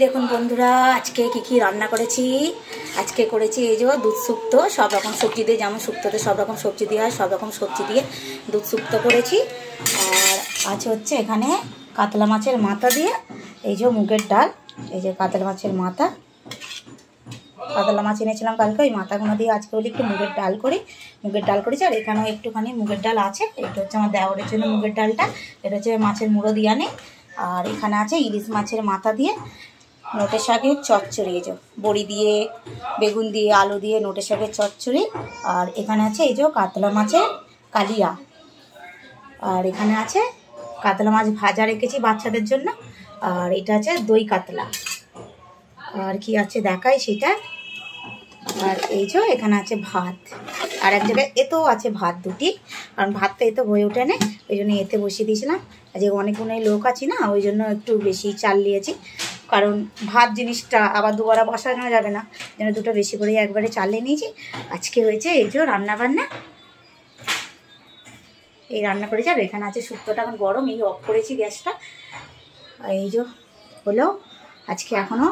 দেখুন বন্ধুরা, আজকে কি রান্না করেছি। আজকে করেছি এই যে দুধ শুক্তো, সব রকম সবজি দিয়ে, যেমন শুক্তোতে সব রকম সবজি দিয়ে হয়, সব রকম সবজি দিয়ে দুধ শুক্তো করেছি। আর আছে হচ্ছে এখানে কাতলা মাছের মাথা দিয়ে এই যে মুগের ডাল, এই যে কাতলা মাছের মাথা, কাতলা মাছ এনেছিলাম কালকে, ওই মাথাগুলো দিয়ে আজকে হলে একটু মুগের ডাল করেছি। আর এখানেও একটুখানি মুগের ডাল আছে, এটা হচ্ছে আমার দেওরের জন্য মুগের ডালটা, এটা হচ্ছে মাছের মুড়ো দিয়ে আনে। আর এখানে আছে ইলিশ মাছের মাথা দিয়ে নোটে শাকের চচ্চড়ি, এই যে বড়ি দিয়ে, বেগুন দিয়ে, আলু দিয়ে নোটে শাকের চচ্চড়ি। আর এখানে আছে এই যে কাতলা মাছের কালিয়া। আর এখানে আছে কাতলা মাছ ভাজা রেখেছি বাচ্চাদের জন্য। আর এটা আছে দই কাতলা। আর কি আছে দেখাই সেটা। আর এই যে এখানে আছে ভাত, আর এক জায়গায় এতেও আছে ভাত দুটি, কারণ ভাতটা এতে হয়ে ওঠে না, ওই জন্য এতে বসিয়ে দিয়েছিলাম। যে অনেকগুলো লোক আছি না, ওই জন্য একটু বেশি চাল নিয়েছি, কারণ ভাত জিনিসটা আবার দুবারা বসানো যাবে না, যেন দুটো বেশি করে একবারে চাল নিয়েছি। আজকে হয়েছে এই যে রান্নাবান্না, এই রান্না করেছি। আর এখানে আছে শুক্তোটা এখন গরম, এই অফ করেছি গ্যাসটা। এই যে হলো আজকে, এখনও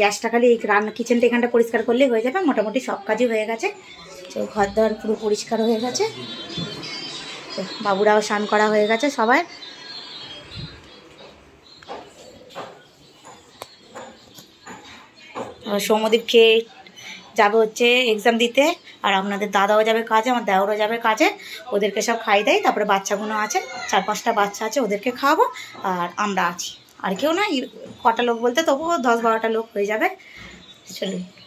গ্যাসটা খালি এই রান্না কিচেনটা এখানটা পরিষ্কার করলেই হয়ে যাবে, মোটামুটি সব কাজই হয়ে গেছে। তো ঘর দর পুরো পরিষ্কার হয়ে গেছে, বাবুরাও স্নান করা হয়ে গেছে সবাই। সৌম্যদীপ খেয়ে যাবে হচ্ছে এক্সাম দিতে, আর আপনাদের দাদাও যাবে কাজে, আমার দেওরও যাবে কাজে। ওদেরকে সব খাই দেয়, তারপরে বাচ্চাগুলো আছে 4-5টা বাচ্চা আছে, ওদেরকে খাওয়াবো। আর আমরা আছি, আর কেউ না, কটা লোক বলতে তবুও 10-12টা লোক হয়ে যাবে। চলুন।